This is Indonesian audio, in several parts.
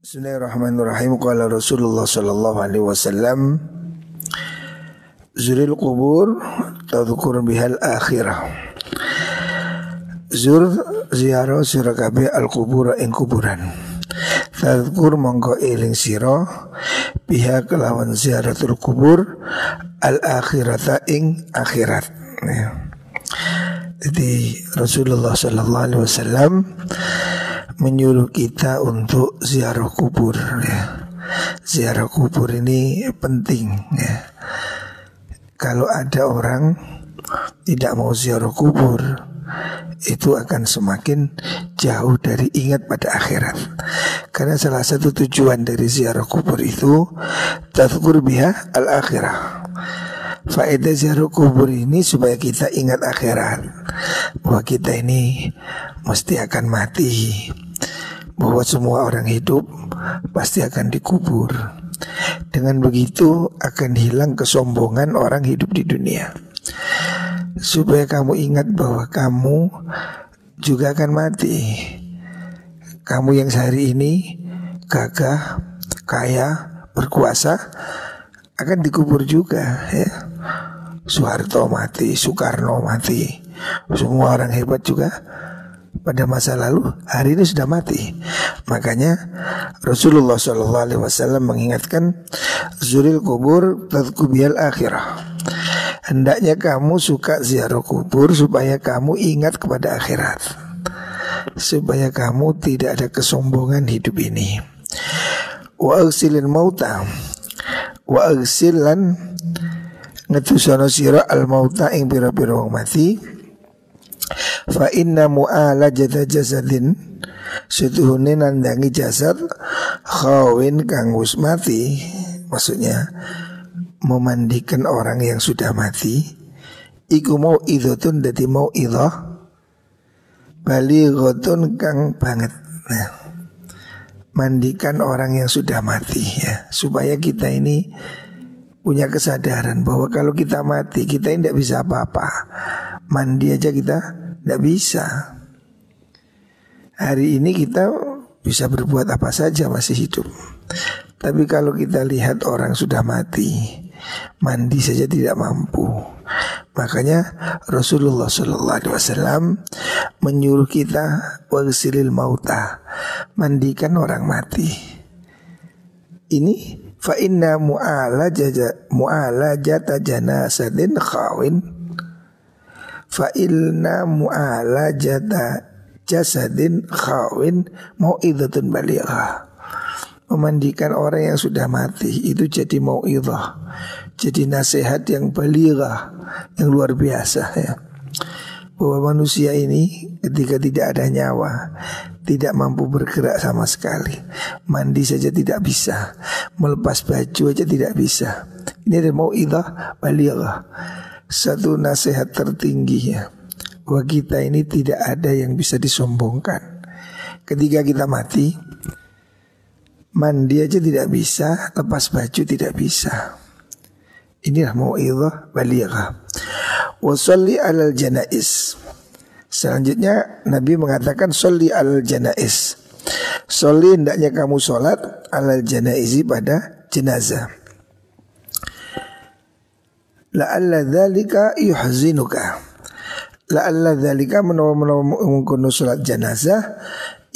Bismillahirrahmanirrahim. Qala Rasulullah sallallahu alaihi wasallam, zuril qubur tadhkur bihal akhirah. Ziarah sira kabeh al qubur ing kuburan. Tadhkur mongko eling sira biha kelawan ziaratul kubur al akhirata ing akhirat. Jadi Rasulullah sallallahu alaihi wasallam menyuruh kita untuk ziarah kubur ya. Ziarah kubur ini penting ya. Kalau ada orang tidak mau ziarah kubur, itu akan semakin jauh dari ingat pada akhirat. Karena salah satu tujuan dari ziarah kubur itu tadhkur biha al-akhirah. Faedah ziarah kubur ini supaya kita ingat akhirat, bahwa kita ini mesti akan mati, bahwa semua orang hidup pasti akan dikubur. Dengan begitu akan hilang kesombongan orang hidup di dunia. Supaya kamu ingat bahwa kamu juga akan mati. Kamu yang sehari ini gagah, kaya, berkuasa akan dikubur juga ya. Soeharto mati, Soekarno mati, semua orang hebat juga pada masa lalu hari ini sudah mati. Makanya Rasulullah SAW mengingatkan zuril kubur tadhkur bihal akhirah. Hendaknya kamu suka ziarah kubur supaya kamu ingat kepada akhirat, supaya kamu tidak ada kesombongan hidup ini. Wa agsilil mauta, wa agsilan ngetusono sira al mauta ing pira-pira wong mati. Fa inna mu'alajata jasadin, setuhune nandangi jasad khawin kang wis mati, maksudnya memandikan orang yang sudah mati, iku mau idotun dadi mau idoh balighatun kang banget. Nah, mandikan orang yang sudah mati ya, supaya kita ini punya kesadaran bahwa kalau kita mati kita tidak bisa apa-apa. Mandi aja kita tidak bisa. Hari ini kita bisa berbuat apa saja masih hidup. Tapi kalau kita lihat orang sudah mati, mandi saja tidak mampu. Makanya Rasulullah SAW menyuruh kita wagsilil mauta, mandikan orang mati. Ini fa inna mu'alajata janasadin khawin, fa inna mu'alajata jasadin khawin mau'idhatun balighah. Memandikan orang yang sudah mati itu jadi mau'idhah, jadi nasihat yang balighah, yang luar biasa ya. Bahwa manusia ini ketika tidak ada nyawa, tidak mampu bergerak sama sekali, mandi saja tidak bisa, melepas baju aja tidak bisa. Ini ada mau'idhah balighah, satu nasihat tertinggi ya, bahwa kita ini tidak ada yang bisa disombongkan. Ketika kita mati, mandi aja tidak bisa, lepas baju tidak bisa. Inilah mau'idhah balighah. Wa sholli alal janais. Selanjutnya Nabi mengatakan sholli alal janais. Sholli hendaknya kamu sholat alal janaizi pada jenazah. La'alla dzalika yuhzinuka. La'alla dzalika menawa mengkono sholat jenazah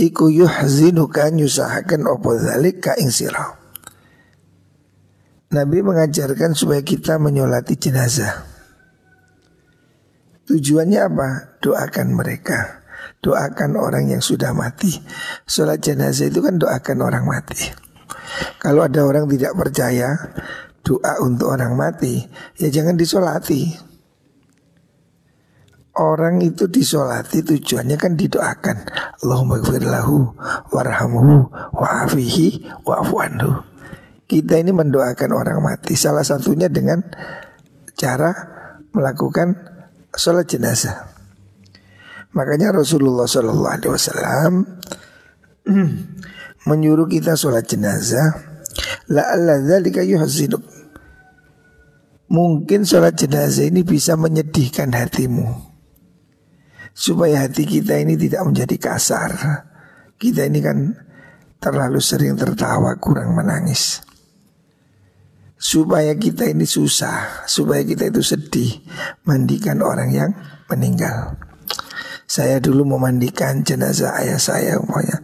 iku yuhzinuka nyusahaken opo dzalik ka ing sira. Nabi mengajarkan supaya kita menyolati jenazah. Tujuannya apa? Doakan mereka, doakan orang yang sudah mati. Sholat jenazah itu kan doakan orang mati. Kalau ada orang tidak percaya doa untuk orang mati, ya jangan disolati. Orang itu disolati tujuannya kan didoakan, Allahumma gfir lahu warhamhu wa'afihi wa'fu anhu. Kita ini mendoakan orang mati, salah satunya dengan cara melakukan sholat jenazah. Makanya Rasulullah SAW menyuruh kita sholat jenazah. La'alla dzalika yuhzinuk. Mungkin sholat jenazah ini bisa menyedihkan hatimu, supaya hati kita ini tidak menjadi kasar. Kita ini kan terlalu sering tertawa, kurang menangis. Supaya kita ini susah, supaya kita itu sedih, mandikan orang yang meninggal. Saya dulu memandikan jenazah ayah saya umpamanya,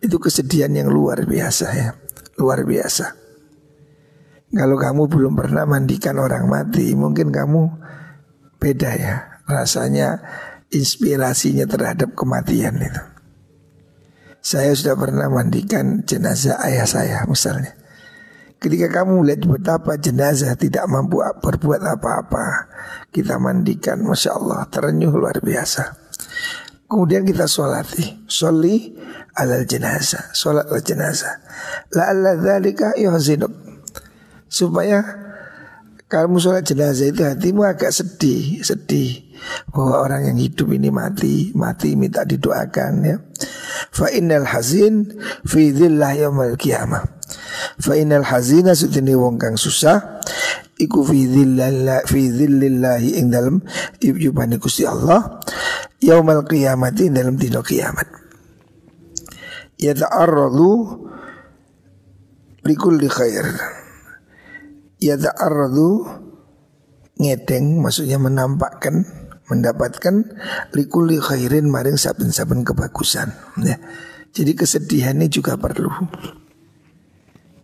itu kesedihan yang luar biasa ya, luar biasa. Kalau kamu belum pernah mandikan orang mati, mungkin kamu beda ya rasanya, inspirasinya terhadap kematian itu. Saya sudah pernah mandikan jenazah ayah saya misalnya. Ketika kamu melihat betapa jenazah tidak mampu berbuat apa-apa, kita mandikan, Masya Allah, terenyuh luar biasa. Kemudian kita sholati, sholli alal jenazah, sholat al jenazah, la'alla dzalika yuhzinuk, supaya kamu sholat jenazah itu hatimu agak sedih bahwa orang yang hidup ini mati minta didoakan ya. Fa innal hazin fi dhillah yaumil qiyamah. Fa innal hazina sutine wong kang susah iku fi dhillillahi ing dalem yubane Gusti Allah yaumil qiyamati dalam dina kiamat. Yata'arradu likulli khair. Yata'arradu ngedeng, maksudnya menampakkan, mendapatkan likulli khairin maring saben-saben kebagusan ya. Jadi kesedihan ini juga perlu.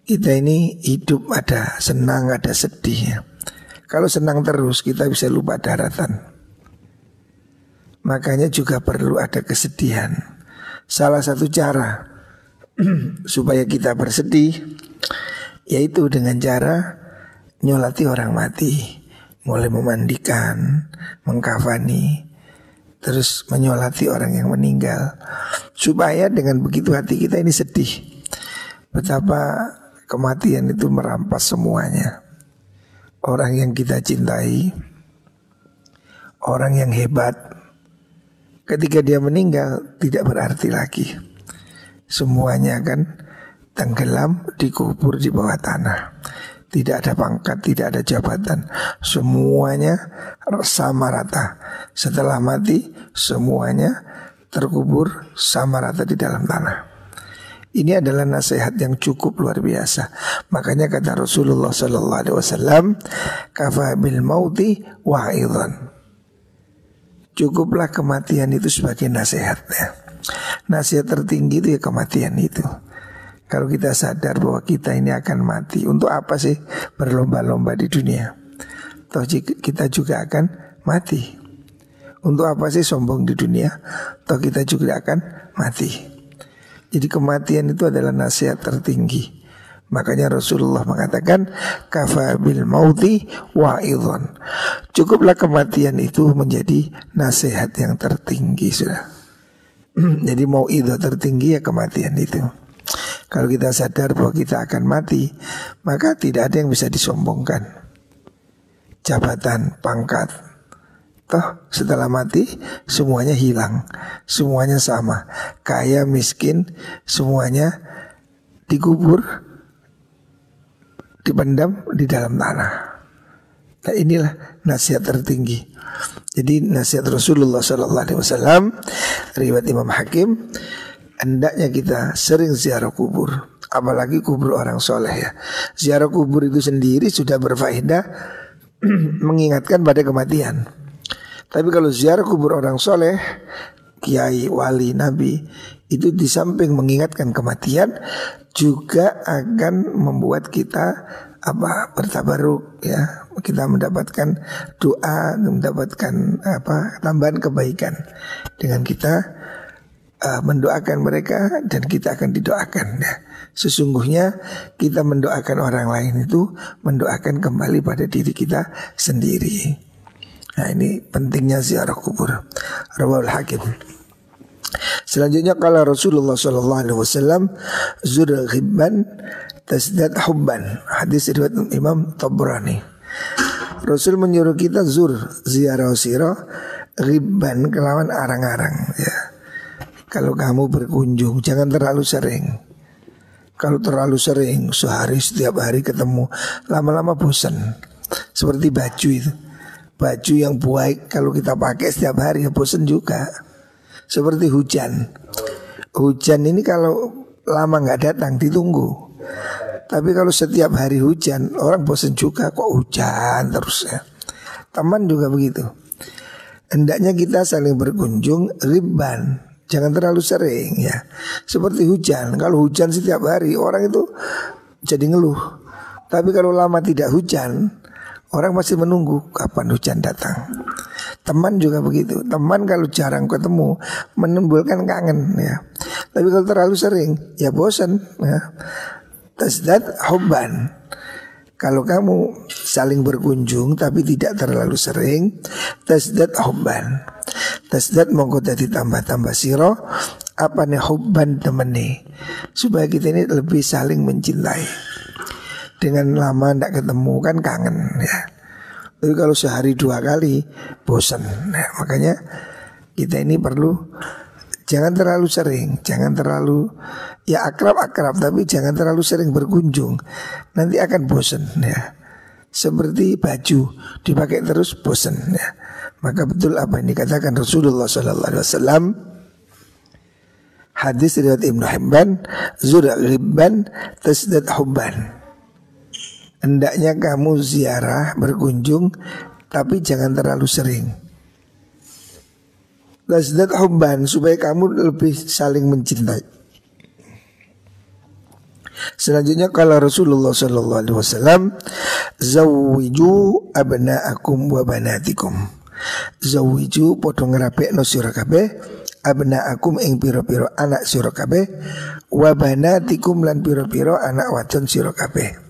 Kita ini hidup ada senang, ada sedih ya. Kalau senang terus kita bisa lupa daratan. Makanya juga perlu ada kesedihan. Salah satu cara supaya kita bersedih yaitu dengan cara nyolati orang mati, mulai memandikan, mengkafani, terus menyolati orang yang meninggal. Supaya dengan begitu hati kita ini sedih, betapa kematian itu merampas semuanya. Orang yang kita cintai, orang yang hebat, ketika dia meninggal tidak berarti lagi. Semuanya akan tenggelam, dikubur di bawah tanah. Tidak ada pangkat, tidak ada jabatan, semuanya sama rata. Setelah mati semuanya terkubur sama rata di dalam tanah. Ini adalah nasihat yang cukup luar biasa. Makanya kata Rasulullah SAW, kafa bil mauti wa'idhan. Cukuplah kematian itu sebagai nasihat ya. Nasihat tertinggi itu ya kematian itu. Kalau kita sadar bahwa kita ini akan mati, untuk apa sih berlomba-lomba di dunia? Toh kita juga akan mati. Untuk apa sih sombong di dunia? Toh kita juga akan mati. Jadi kematian itu adalah nasihat tertinggi. Makanya Rasulullah mengatakan kafa bil mauti wa'idhan. Cukuplah kematian itu menjadi nasihat yang tertinggi sudah. Jadi mau'idhah tertinggi ya kematian itu. Kalau kita sadar bahwa kita akan mati, maka tidak ada yang bisa disombongkan. Jabatan, pangkat, toh setelah mati semuanya hilang, semuanya sama. Kaya, miskin, semuanya dikubur, dipendam di dalam tanah. Nah inilah nasihat tertinggi. Jadi nasihat Rasulullah SAW, riwayat Imam Hakim, hendaknya kita sering ziarah kubur, apalagi kubur orang soleh ya. Ziarah kubur itu sendiri sudah berfaedah mengingatkan pada kematian. Tapi kalau ziarah kubur orang soleh, kiai, wali, nabi, itu di samping mengingatkan kematian juga akan membuat kita bertabaruk ya. Kita mendapatkan doa, mendapatkan tambahan kebaikan dengan kita mendoakan mereka dan kita akan didoakan ya. Sesungguhnya kita mendoakan orang lain itu mendoakan kembali pada diri kita sendiri. Nah ini pentingnya ziarah kubur. Rawahul Hakim. Selanjutnya kalau Rasulullah SAW zur ghibban tasdad hubban. Hadis riwayat Imam Tabrani. Rasul menyuruh kita ziarah sirah ghibban kelawan arang-arang ya. Kalau kamu berkunjung jangan terlalu sering. Kalau terlalu sering sehari setiap hari ketemu, lama-lama bosan. Seperti baju itu, baju yang baik kalau kita pakai setiap hari ya bosan juga. Seperti hujan. Hujan ini kalau lama nggak datang ditunggu. Tapi kalau setiap hari hujan, orang bosan juga, kok hujan terus ya. Teman juga begitu. Hendaknya kita saling berkunjung riban, jangan terlalu sering ya. Seperti hujan, kalau hujan setiap hari orang itu jadi ngeluh. Tapi kalau lama tidak hujan, orang masih menunggu kapan hujan datang. Teman juga begitu. Teman kalau jarang ketemu menimbulkan kangen ya. Tapi kalau terlalu sering ya bosan ya. Tasdad hubban. Kalau kamu saling berkunjung tapi tidak terlalu sering, tasdad hubban. Tasdad mongko dadi tambah-tambah siro apa nih hubban temeni, supaya kita ini lebih saling mencintai. Dengan lama tidak ketemu kan kangen ya. Tapi kalau sehari 2 kali bosan. Nah, makanya kita ini perlu jangan terlalu sering, jangan terlalu ya akrab-akrab, tapi jangan terlalu sering berkunjung. Nanti akan bosan ya. Seperti baju dipakai terus bosan ya. Maka betul apa yang dikatakan Rasulullah SAW. Hadis riwayat Ibnu Hibban, zur ghibban tasdad hubban. Hendaknya kamu ziarah berkunjung tapi jangan terlalu sering. Tasdad hubban, supaya kamu lebih saling mencintai. Selanjutnya kalau Rasulullah SAW, zawwiju abna'akum wa banatikum. Zawwiju podo ngrapekno sira kabeh abna'akum ing pira-pira anak sira kabeh, wa banatikum lan pira-pira anak wadon sira kabeh.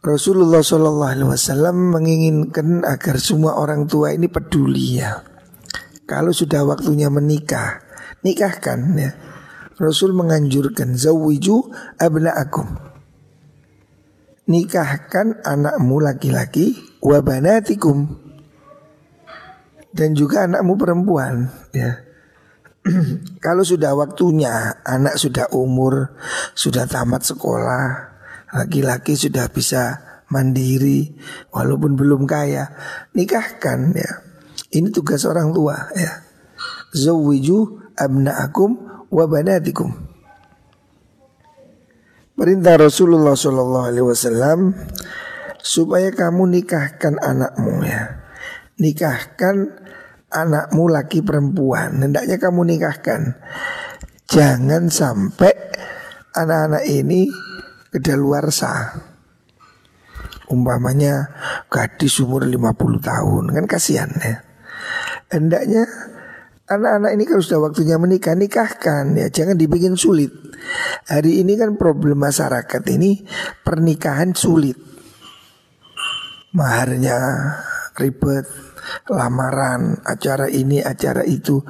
Rasulullah SAW menginginkan agar semua orang tua ini peduli ya. Kalau sudah waktunya menikah, nikahkan ya. Rasul menganjurkan zawwiju abna'akum. Nikahkan anakmu laki-laki wa banatikum, dan juga anakmu perempuan ya. Kalau sudah waktunya, anak sudah umur, sudah tamat sekolah, laki-laki sudah bisa mandiri walaupun belum kaya, nikahkan ya. Ini tugas orang tua ya. Zawwiju abna'akum wa banatikum. Perintah Rasulullah SAW supaya kamu nikahkan anakmu ya. Nikahkan anakmu laki perempuan. Hendaknya kamu nikahkan. Jangan sampai anak-anak ini kedaluarsa. Umpamanya gadis umur 50 tahun, kan kasihan ya. Hendaknya anak-anak ini kalau sudah waktunya menikah, nikahkan ya, jangan dibikin sulit. Hari ini kan problem masyarakat ini pernikahan sulit. Maharnya ribet, lamaran, acara ini, acara itu.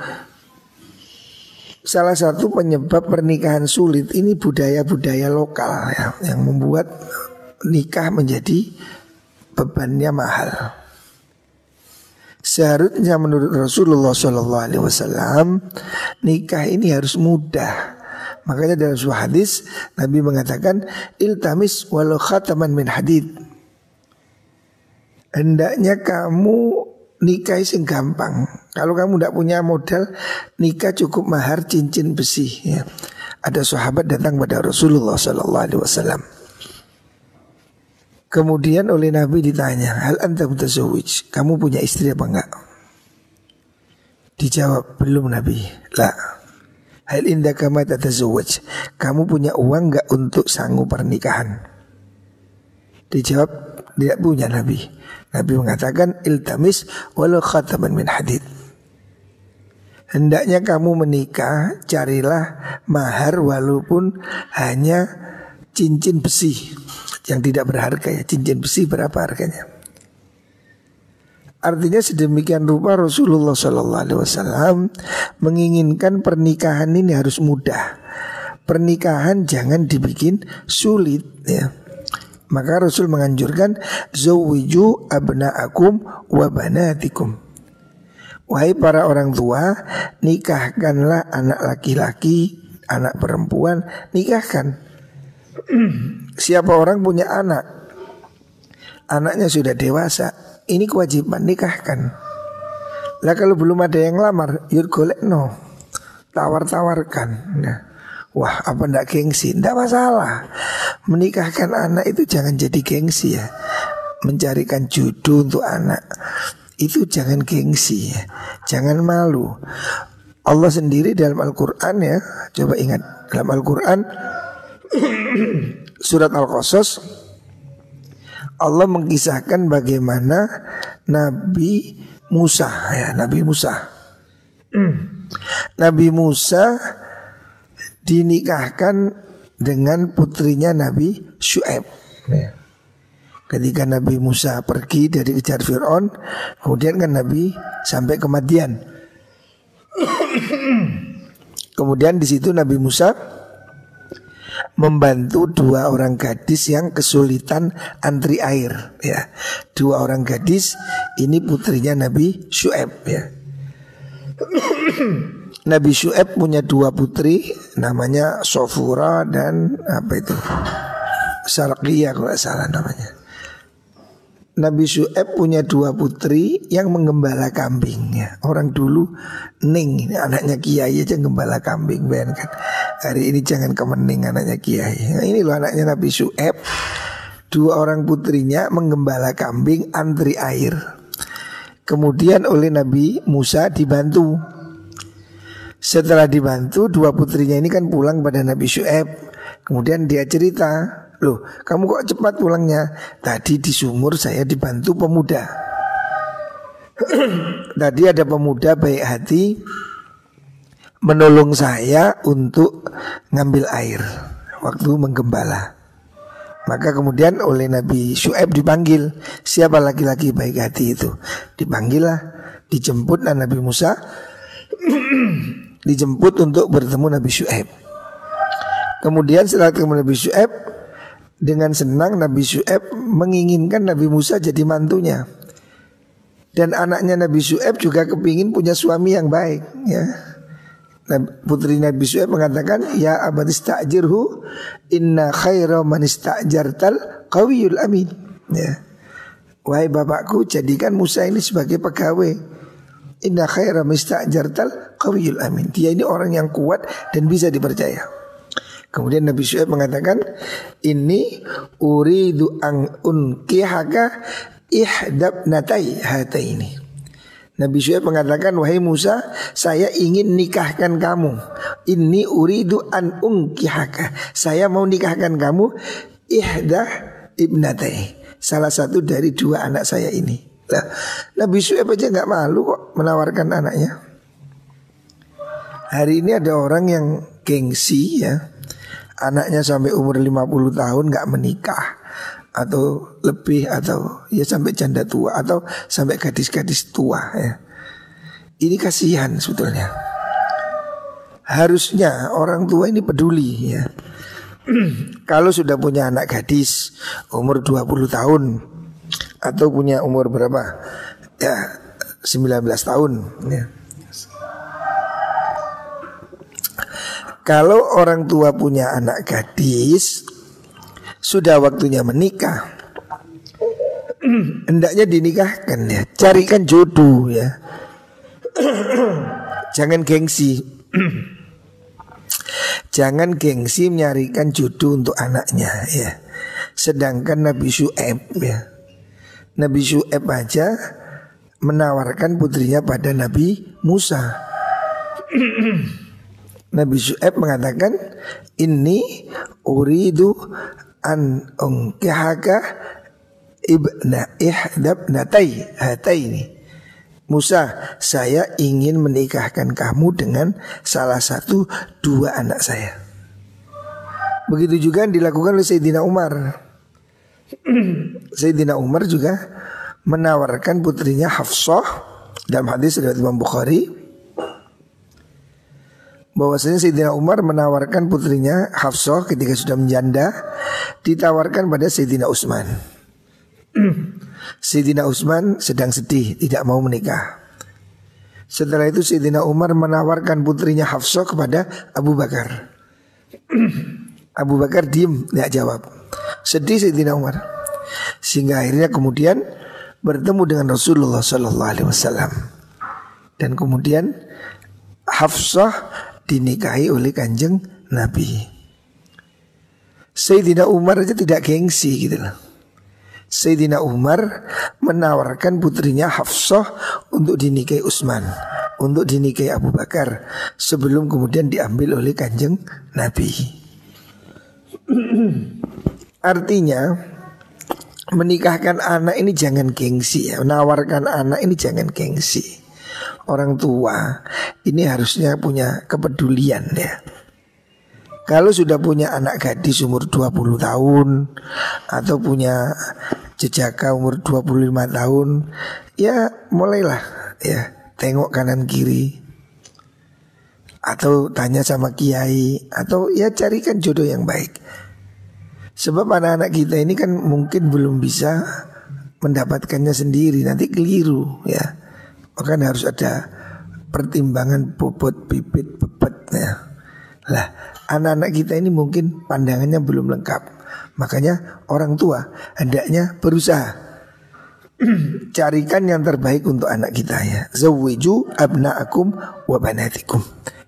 Salah satu penyebab pernikahan sulit ini budaya-budaya lokal ya, yang membuat nikah menjadi bebannya mahal. Seharusnya menurut Rasulullah SAW nikah ini harus mudah. Makanya dalam sebuah hadis Nabi mengatakan iltamis walau khataman min hadid. Hendaknya kamu nikah sing gampang. Kalau kamu tidak punya modal, nikah cukup mahar cincin besi ya. Ada sahabat datang pada Rasulullah SAW. Kemudian oleh Nabi ditanya, hal anta mutazawwij, kamu punya istri apa enggak? Dijawab, belum Nabi. La. Hal indaka ma tatazawwaj, kamu punya uang enggak untuk sanggup pernikahan? Dijawab, tidak punya Nabi. Nabi mengatakan iltamis walau khataman min hadid. Hendaknya kamu menikah, carilah mahar walaupun hanya cincin besi yang tidak berharga ya. Cincin besi berapa harganya? Artinya sedemikian rupa Rasulullah SAW menginginkan pernikahan ini harus mudah. Pernikahan jangan dibikin sulit ya. Maka Rasul menganjurkan zawwiju abna'akum wa banatikum. Wahai para orang tua, nikahkanlah anak laki-laki, anak perempuan, nikahkan. Siapa orang punya anak, anaknya sudah dewasa, ini kewajiban nikahkan. Lah kalau belum ada yang lamar, yur golek no. tawar-tawarkan. Nah, wah, apa ndak gengsi? Ndak masalah. Menikahkan anak itu jangan jadi gengsi ya. Mencarikan jodoh untuk anak itu jangan gengsi ya. Jangan malu. Allah sendiri dalam Al-Quran ya, coba ingat dalam Al-Quran surat Al-Qasas, Allah mengisahkan bagaimana Nabi Musa ya, Nabi Musa. Nabi Musa dinikahkan dengan putrinya Nabi Syu'aib ya. Ketika Nabi Musa pergi dari kejar Fir'aun, kemudian kan Nabi sampai ke Madian. Kemudian di situ Nabi Musa membantu 2 orang gadis yang kesulitan antri air ya. 2 orang gadis ini putrinya Nabi Syu'aib ya. Nabi Syu'aib punya 2 putri, namanya Sofura dan apa itu, Sarqiyah kalau salah namanya. Nabi Syu'aib punya 2 putri yang menggembala kambing ya. Orang dulu Ning, anaknya kiai aja gembala kambing, bayangkan. Hari ini jangan kemening anaknya kiai. Nah, ini loh anaknya Nabi Syu'aib, 2 orang putrinya menggembala kambing antri air. Kemudian oleh Nabi Musa dibantu. Setelah dibantu 2 putrinya ini kan pulang pada Nabi Syu'aib. Kemudian dia cerita, loh, kamu kok cepat pulangnya? Tadi di sumur saya dibantu pemuda. Tadi ada pemuda baik hati menolong saya untuk ngambil air waktu menggembala. Maka kemudian oleh Nabi Syu'aib dipanggil, siapa laki-laki baik hati itu? Dipanggillah, dijemputlah Nabi Musa dijemput untuk bertemu Nabi Syu'aib. Kemudian setelah ketemu Nabi Syu'aib, dengan senang Nabi Syu'aib menginginkan Nabi Musa jadi mantunya. Dan anaknya Nabi Syu'aib juga kepingin punya suami yang baik ya. Putri Nabi Syu'aib mengatakan, ya abad ista'jirhu inna khaira man ista'jartal qawiyul amin ya. Wahai bapakku, jadikan Musa ini sebagai pegawai. Inna khaira man ista'jartal qawiyul amin. Dia ini orang yang kuat dan bisa dipercaya. Kemudian Nabi Syu'aib mengatakan, ini uridu an unkihaka ihdab natai hataini. Nabi Syu'aib mengatakan, wahai Musa, saya ingin nikahkan kamu. Ini uridu an unkihaka, saya mau nikahkan kamu ihda ibnatai, salah satu dari 2 anak saya ini. Nah, Nabi Syu'aib aja gak malu kok menawarkan anaknya. Hari ini ada orang yang gengsi ya, anaknya sampai umur 50 tahun gak menikah, atau lebih, atau ya sampai janda tua, atau sampai gadis-gadis tua ya. Ini kasihan sebetulnya. Harusnya orang tua ini peduli ya. Kalau sudah punya anak gadis umur 20 tahun, atau punya umur berapa ya, 19 tahun ya. Kalau orang tua punya anak gadis, sudah waktunya menikah, hendaknya dinikahkan ya. Carikan jodoh ya. Jangan gengsi. Jangan gengsi menyarikan jodoh untuk anaknya ya. Sedangkan Nabi Syu'aib ya, Nabi Syu'aib aja menawarkan putrinya pada Nabi Musa. Nabi Syu'aib mengatakan, ini uridu an unkihaka ibna ihdab natai hataini. Musa, saya ingin menikahkan kamu dengan salah satu 2 anak saya. Begitu juga yang dilakukan oleh Sayyidina Umar. Sayyidina Umar juga menawarkan putrinya Hafsah, dalam hadis riwayat Imam Bukhari, bahwasanya Sayyidina Umar menawarkan putrinya Hafsah ketika sudah menjanda, ditawarkan pada Sayyidina Utsman. Sayyidina Utsman sedang sedih, tidak mau menikah. Setelah itu Sayyidina Umar menawarkan putrinya Hafsah kepada Abu Bakar. Abu Bakar diem, tidak jawab. Sedih Sayyidina Umar. Sehingga akhirnya kemudian bertemu dengan Rasulullah SAW. Dan kemudian Hafsah dinikahi oleh Kanjeng Nabi. Sayyidina Umar aja tidak gengsi gitu loh. Sayyidina Umar menawarkan putrinya Hafsah untuk dinikahi Utsman, untuk dinikahi Abu Bakar, sebelum kemudian diambil oleh Kanjeng Nabi. Artinya menikahkan anak ini jangan gengsi ya, menawarkan anak ini jangan gengsi. Orang tua ini harusnya punya kepedulian ya. Kalau sudah punya anak gadis umur 20 tahun atau punya jejaka umur 25 tahun, ya mulailah ya tengok kanan kiri, atau tanya sama kiai, atau ya carikan jodoh yang baik. Sebab anak-anak kita ini kan mungkin belum bisa mendapatkannya sendiri, nanti keliru ya. Maka harus ada pertimbangan bobot bibit bebetnya. Lah anak-anak kita ini mungkin pandangannya belum lengkap. Makanya orang tua hendaknya berusaha carikan yang terbaik untuk anak kita ya. Zawwiju abna'akum wa banatikum.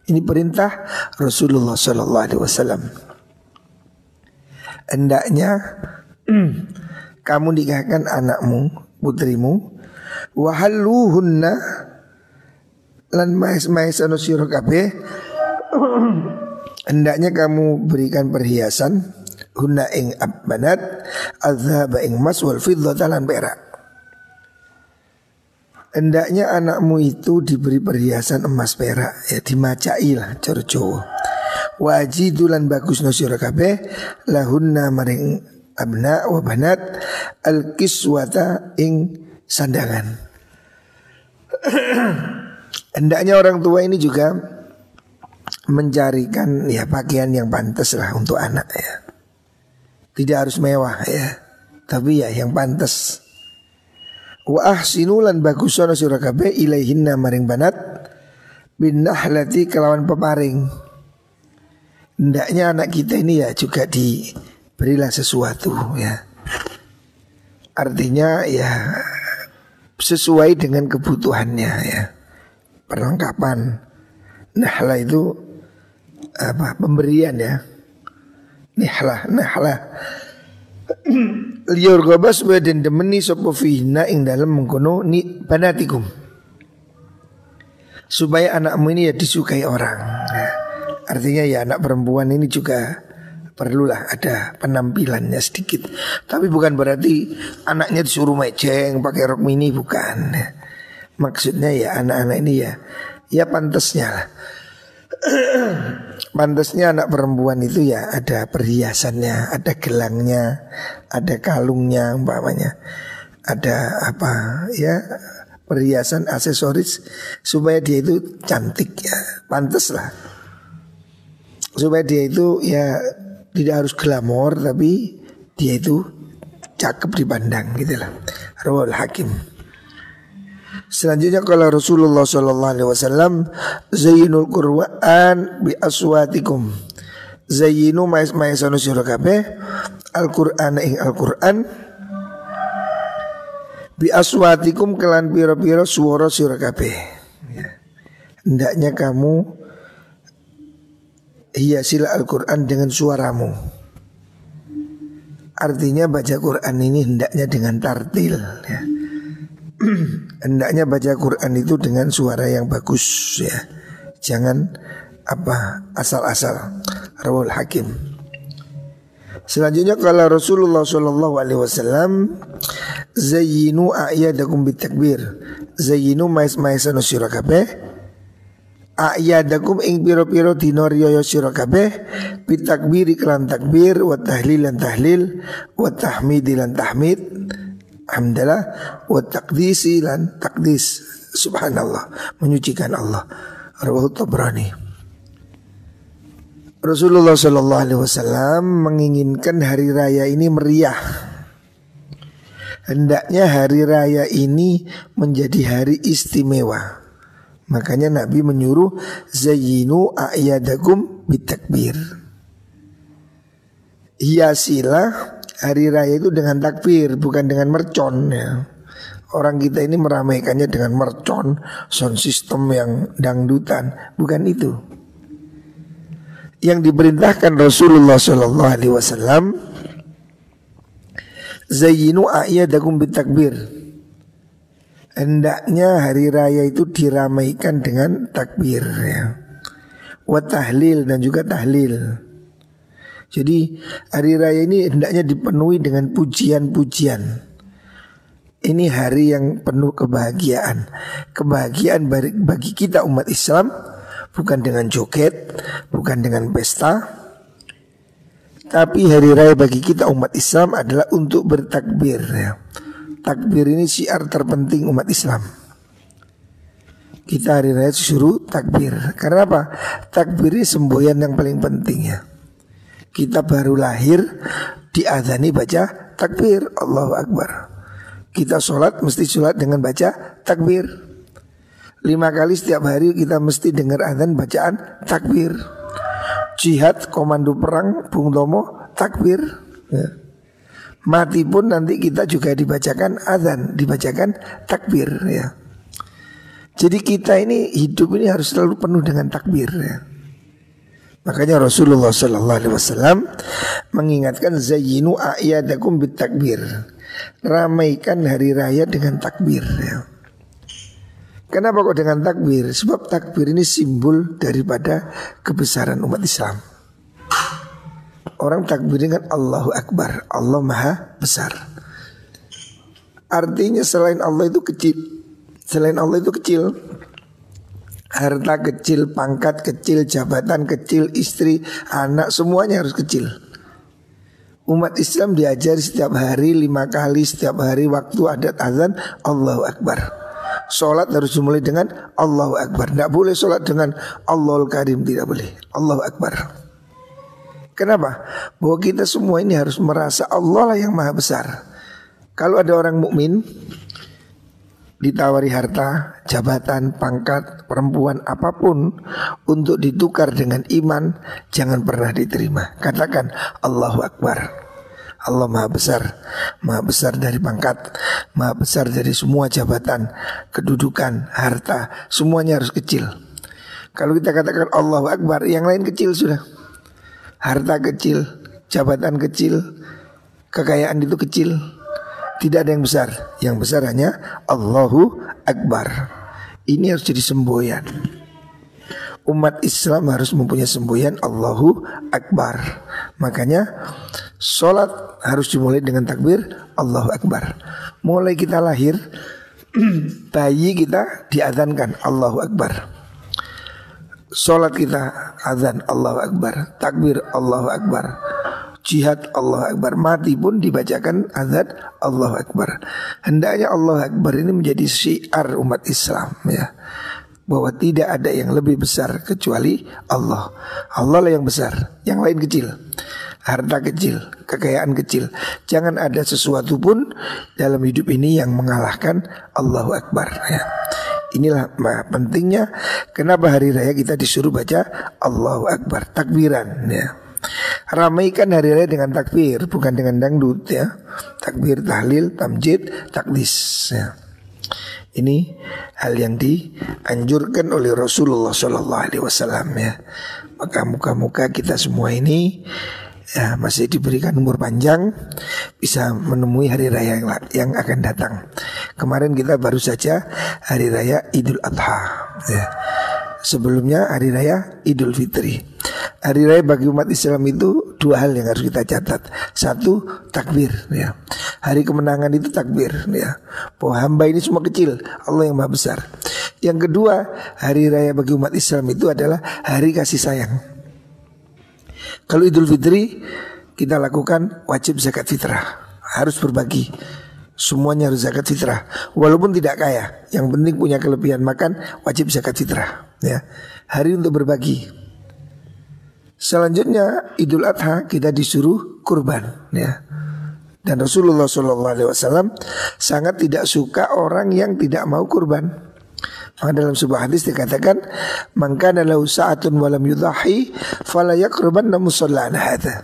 Ini perintah Rasulullah SAW. Hendaknya kamu nikahkan anakmu, putrimu, wahalluhunna lan maes-maesano sira kabeh. Hendaknya kamu berikan perhiasan hunna ing abbanat azhaba ing mas wal fiddata lan perak. Hendaknya anakmu itu diberi perhiasan emas perak ya, dimacai lah cara Jawa. Wajidulan bagus no sira kabeh lahunna maring abna wa banat al kiswata ing sandangan. Hendaknya orang tua ini juga mencarikan ya pakaian yang pantas lah untuk anak ya. Tidak harus mewah ya, tapi ya yang pantas. Wa ahsinulan bagusono sira kabeh ilaihinna maring banat bin nahlati kelawan peparing. Hendaknya anak kita ini ya juga diberilah sesuatu ya. Artinya ya sesuai dengan kebutuhannya ya. Perlengkapan. Nahla itu apa? Pemberian ya. Nahla. Liur gobas badan demeni sapa fihna ing dalam mengkono ni banatikum. Supaya anakmu ini ya disukai orang ya. Artinya ya anak perempuan ini juga perlulah ada penampilannya sedikit. Tapi bukan berarti anaknya disuruh mejeng pakai rok mini, bukan. Maksudnya ya anak-anak ini ya pantasnya lah. Pantasnya anak perempuan itu ya ada perhiasannya, ada gelangnya, ada kalungnya umpamanya, ada apa ya perhiasan aksesoris supaya dia itu cantik ya, pantas lah. Supaya dia itu ya tidak harus glamor tapi dia itu cakep dipandang gitu lah. Rawal Hakim. Selanjutnya kalau Rasulullah SAW zayyinul Qur'an bi aswatikum. Zayyinu maesanu sira kabeh Al-Qur'an ing Al-Qur'an bi aswatikum kelan pira-pira swara sira kabeh. Hendaknya kamu hiasilah Al-Qur'an dengan suaramu. Artinya baca Qur'an ini hendaknya dengan tartil ya. Hendaknya baca Quran itu dengan suara yang bagus ya. Jangan apa asal-asal. Rawal Hakim. Selanjutnya kalau Rasulullah SAW zayyinu a'yadakum bitakbir. Zayyinu maesano sira kabeh a'yadakum ing piro-piro dina riyaya sira kabeh bitakbir iklan takbir wa tahlil lan tahlil wa tahmid lan tahmid. Alhamdulillah wa taqdisi lan taqdis. Subhanallah, menyucikan Allah. Rawahu Tabrani. Rasulullah SAW menginginkan hari raya ini meriah. Hendaknya hari raya ini menjadi hari istimewa. Makanya Nabi menyuruh zayyinu a'yadakum bitakbir. Hiasilah hari raya itu dengan takbir, bukan dengan mercon ya. Orang kita ini meramaikannya dengan mercon, sound system yang dangdutan, bukan itu. yang diperintahkan Rasulullah Shallallahu Alaihi Wasallam, zayyinu a'yadakum bitakbir. Hendaknya hari raya itu diramaikan dengan takbir, ya. Wa tahlil, dan juga tahlil. Jadi hari raya ini hendaknya dipenuhi dengan pujian-pujian. Ini hari yang penuh kebahagiaan. Kebahagiaan bagi kita umat Islam, bukan dengan joget, bukan dengan pesta, tapi hari raya bagi kita umat Islam adalah untuk bertakbir, ya. Takbir ini syiar terpenting umat Islam. Kita hari raya disuruh takbir. Karena apa? Takbir ini semboyan yang paling penting, ya. Kita baru lahir diadzani baca takbir, Allahu Akbar. Kita sholat mesti sholat dengan baca takbir. 5 kali setiap hari kita mesti dengar adzan bacaan takbir. Jihad, komando perang, Bung Tomo, takbir, ya. Mati pun nanti kita juga dibacakan adzan, dibacakan takbir, ya. Jadi kita ini hidup ini harus selalu penuh dengan takbir, ya. Makanya Rasulullah Sallallahu Alaihi Wasallam mengingatkan zayyinu a'yadakum bitakbir. Ramaikan hari raya dengan takbir, ya. Kenapa kok dengan takbir? Sebab takbir ini simbol daripada kebesaran umat Islam. Orang takbir dengan Allahu Akbar, Allah Maha Besar. Artinya selain Allah itu kecil. Selain Allah itu kecil. Harta kecil, pangkat kecil, jabatan kecil, istri, anak, semuanya harus kecil. Umat Islam diajari setiap hari 5 kali, setiap hari waktu adat azan Allahu Akbar. Sholat harus dimulai dengan Allahu Akbar. Tidak boleh sholat dengan Allahul Karim, tidak boleh. Allahu Akbar. Kenapa? Bahwa kita semua ini harus merasa Allah lah yang maha besar. Kalau ada orang mukmin ditawari harta, jabatan, pangkat, perempuan, apapun untuk ditukar dengan iman, jangan pernah diterima. Katakan Allahu Akbar. Allah maha besar dari pangkat, maha besar dari semua jabatan, kedudukan, harta, semuanya harus kecil. Kalau kita katakan Allahu Akbar, yang lain kecil sudah. Harta kecil, jabatan kecil, kekayaan itu kecil. Tidak ada yang besar. Yang besar hanya Allahu Akbar. Ini harus jadi semboyan. Umat Islam harus mempunyai semboyan Allahu Akbar. Makanya sholat harus dimulai dengan takbir Allahu Akbar. Mulai kita lahir, bayi kita diadzankan Allahu Akbar. Sholat kita azan Allahu Akbar, takbir Allahu Akbar, jihad Allahu Akbar, mati pun dibacakan azan Allahu Akbar. Hendaknya Allahu Akbar ini menjadi syiar umat Islam, ya, bahwa tidak ada yang lebih besar kecuali Allah. Allah lah yang besar, yang lain kecil. Harta kecil, kekayaan kecil. Jangan ada sesuatu pun dalam hidup ini yang mengalahkan Allahu Akbar, ya. Inilah pentingnya kenapa hari raya kita disuruh baca Allahu Akbar, takbiran, ya. Ramaikan hari raya dengan takbir, bukan dengan dangdut, ya. Takbir, tahlil, tamjid, takdis, ya. Ini hal yang dianjurkan oleh Rasulullah Sallallahu Alaihi Wasallam, ya. Maka muka-muka kita semua ini, ya, masih diberikan umur panjang, bisa menemui hari raya yang akan datang. Kemarin kita baru saja hari raya Idul Adha, ya. Sebelumnya hari raya Idul Fitri. Hari raya bagi umat Islam itu 2 hal yang harus kita catat. 1, takbir, ya. Hari kemenangan itu takbir, ya, bahwa hamba ini semua kecil, Allah yang maha besar. Yang kedua, hari raya bagi umat Islam itu adalah hari kasih sayang. Kalau Idul Fitri kita lakukan wajib zakat fitrah, harus berbagi. Semuanya harus zakat fitrah, walaupun tidak kaya, yang penting punya kelebihan makan, wajib zakat fitrah, ya. Hari untuk berbagi. Selanjutnya Idul Adha kita disuruh kurban, ya. Dan Rasulullah SAW sangat tidak suka orang yang tidak mau kurban. Maka dalam sebuah hadis dikatakan, "Man kana lahu sa'atun wa lam yudhahi fala yaqrabanna musallana hadza."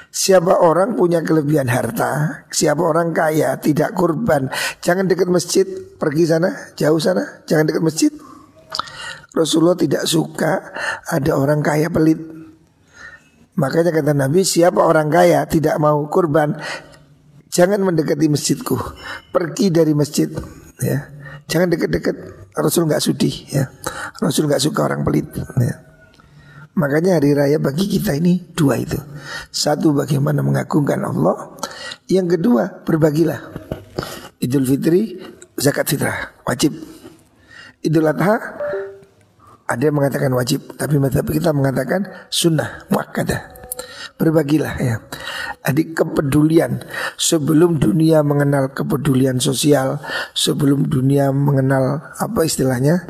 Siapa orang punya kelebihan harta, siapa orang kaya tidak kurban, jangan dekat masjid, pergi sana, jauh sana, jangan dekat masjid. Rasulullah tidak suka ada orang kaya pelit, Makanya kata Nabi, siapa orang kaya tidak mau kurban, jangan mendekati masjidku, pergi dari masjid, ya. Jangan dekat-dekat. Rasul nggak sudi, ya. Rasul nggak suka orang pelit, ya. Makanya hari raya bagi kita ini dua itu. Satu, bagaimana mengagungkan Allah. Yang kedua, berbagilah. Idul Fitri, zakat fitrah, wajib. Idul Adha, ada yang mengatakan wajib, tapi mazhab kita mengatakan sunnah muakkadah. Berbagilah, ya. Adik kepedulian. Sebelum dunia mengenal kepedulian sosial, sebelum dunia mengenal apa istilahnya,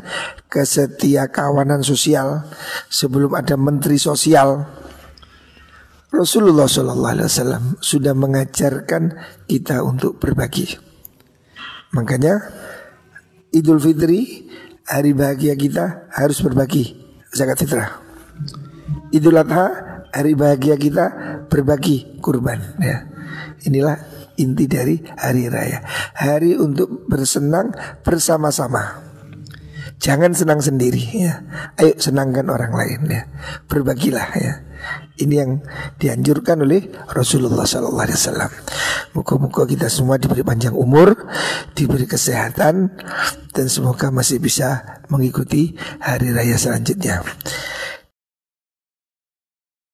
kesetiakawanan sosial, sebelum ada menteri sosial, Rasulullah SAW sudah mengajarkan kita untuk berbagi. Makanya Idul Fitri, hari bahagia kita, harus berbagi zakat fitrah. Idul Adha, hari bahagia kita, berbagi kurban, ya. Inilah inti dari hari raya. Hari untuk bersenang bersama-sama. Jangan senang sendiri, ya. Ayo senangkan orang lain, ya. Berbagilah, ya. Ini yang dianjurkan oleh Rasulullah SAW. Moga-moga kita semua diberi panjang umur, diberi kesehatan, dan semoga masih bisa mengikuti hari raya selanjutnya.